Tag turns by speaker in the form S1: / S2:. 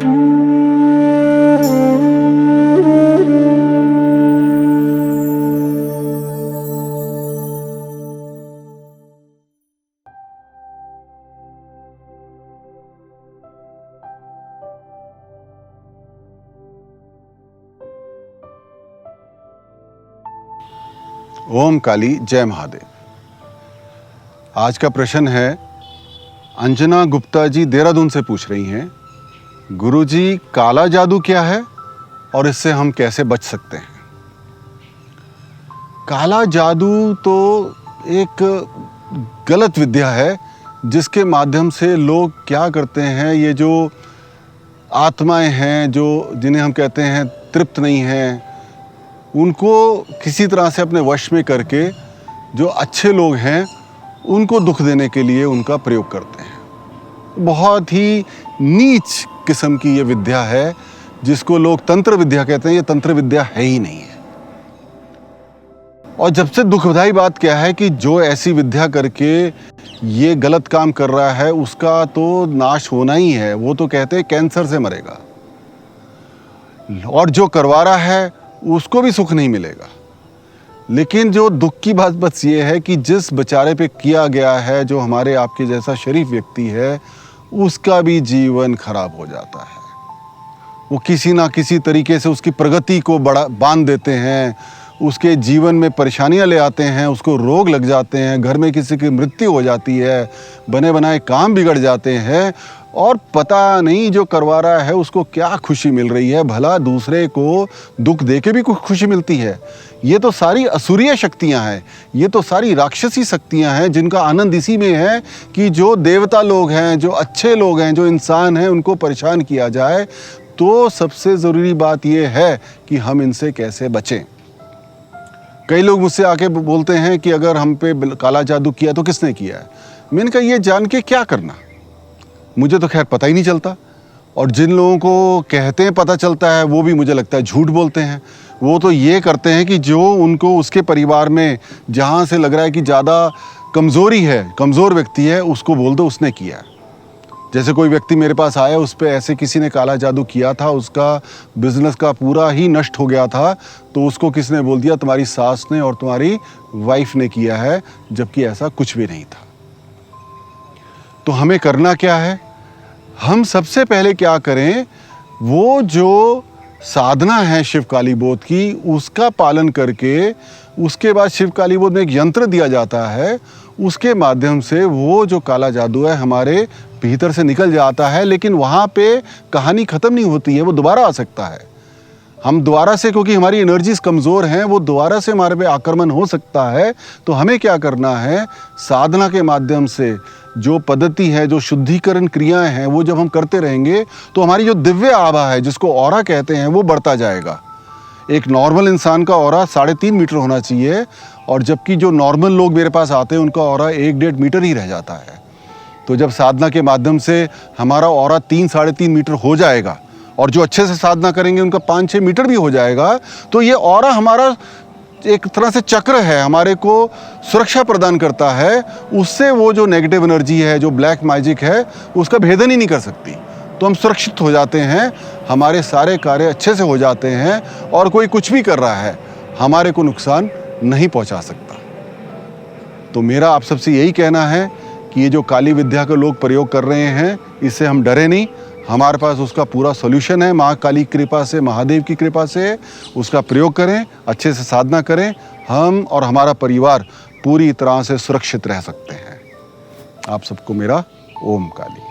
S1: ओम काली जय महादेव। आज का प्रश्न है, अंजना गुप्ता जी देहरादून से पूछ रही हैं, गुरुजी काला जादू क्या है और इससे हम कैसे बच सकते हैं। काला जादू तो एक गलत विद्या है जिसके माध्यम से लोग क्या करते हैं, ये जो आत्माएं हैं जो जिन्हें हम कहते हैं तृप्त नहीं हैं, उनको किसी तरह से अपने वश में करके जो अच्छे लोग हैं उनको दुख देने के लिए उनका प्रयोग करते हैं। बहुत ही नीच किस्म की ये विद्या है जिसको लोग तंत्र विद्या कहते हैं। ये तंत्र विद्या है ही नहीं है। और जब से दुखदाई बात क्या है कि जो ऐसी विद्या करके ये गलत काम कर रहा है उसका तो नाश होना ही है। वो तो कहते हैं कैंसर से मरेगा, और जो करवा रहा है उसको भी सुख नहीं मिलेगा। लेकिन जो दुख की बात बस ये है कि जिस बेचारे पे किया गया है, जो हमारे आपके जैसा शरीफ व्यक्ति है, उसका भी जीवन खराब हो जाता है। वो किसी ना किसी तरीके से उसकी प्रगति को बांध देते हैं, उसके जीवन में परेशानियां ले आते हैं, उसको रोग लग जाते हैं, घर में किसी की मृत्यु हो जाती है, बने बनाए काम बिगड़ जाते हैं, और पता नहीं जो करवा रहा है उसको क्या खुशी मिल रही है। भला दूसरे को दुख दे के भी कुछ खुशी मिलती है। ये तो सारी असुरीय शक्तियां हैं, ये तो सारी राक्षसी शक्तियां हैं जिनका आनंद इसी में है कि जो देवता लोग हैं, जो अच्छे लोग हैं, जो इंसान हैं, उनको परेशान किया जाए। तो सबसे ज़रूरी बात ये है कि हम इनसे कैसे बचें। कई लोग मुझसे आके बोलते हैं कि अगर हम पे काला जादू किया तो किसने किया है। मैंने कहा ये जान के क्या करना, मुझे तो खैर पता ही नहीं चलता। और जिन लोगों को कहते हैं पता चलता है वो भी मुझे लगता है झूठ बोलते हैं। वो तो ये करते हैं कि जो उनको उसके परिवार में जहाँ से लग रहा है कि ज़्यादा कमज़ोरी है, कमज़ोर व्यक्ति है, उसको बोल दो उसने किया है। जैसे कोई व्यक्ति मेरे पास आया, उस पर ऐसे किसी ने काला जादू किया था, उसका बिजनेस का पूरा ही नष्ट हो गया था, तो उसको किसने बोल दिया तुम्हारी सास ने और तुम्हारी वाइफ ने किया है, जबकि ऐसा कुछ भी नहीं था। तो हमें करना क्या है, हम सबसे पहले क्या करें, वो जो साधना है शिव काली बोध की उसका पालन करके, उसके बाद शिव काली बोध में एक यंत्र दिया जाता है, उसके माध्यम से वो जो काला जादू है हमारे भीतर से निकल जाता है। लेकिन वहाँ पे कहानी ख़त्म नहीं होती है, वो दोबारा आ सकता है। हम दोबारा से, क्योंकि हमारी एनर्जीज कमज़ोर हैं, वो दोबारा से हमारे पे आक्रमण हो सकता है। तो हमें क्या करना है, साधना के माध्यम से जो पद्धति है, जो शुद्धिकरण क्रियाएं हैं, वो जब हम करते रहेंगे तो हमारी जो दिव्य आभा है, जिसको ऑरा कहते हैं, वो बढ़ता जाएगा। एक नॉर्मल इंसान का ऑरा 3.5 मीटर होना चाहिए, और जबकि जो नॉर्मल लोग मेरे पास आते हैं उनका ऑरा 1-1.5 मीटर ही रह जाता है। तो जब साधना के माध्यम से हमारा ऑरा 3-3.5 मीटर हो जाएगा, और जो अच्छे से साधना करेंगे उनका 5-6 मीटर भी हो जाएगा, तो ये ऑरा हमारा एक तरह से चक्र है, हमारे को सुरक्षा प्रदान करता है। उससे वो जो नेगेटिव एनर्जी है, जो ब्लैक मैजिक है, उसका भेदन ही नहीं कर सकती। तो हम सुरक्षित हो जाते हैं, हमारे सारे कार्य अच्छे से हो जाते हैं, और कोई कुछ भी कर रहा है हमारे को नुकसान नहीं पहुंचा सकता। तो मेरा आप सबसे यही कहना है कि ये जो काली विद्या का लोग प्रयोग कर रहे हैं, इससे हम डरे नहीं। हमारे पास उसका पूरा सॉल्यूशन है। माँ काली की कृपा से, महादेव की कृपा से उसका प्रयोग करें, अच्छे से साधना करें, हम और हमारा परिवार पूरी तरह से सुरक्षित रह सकते हैं। आप सबको मेरा ओम काली।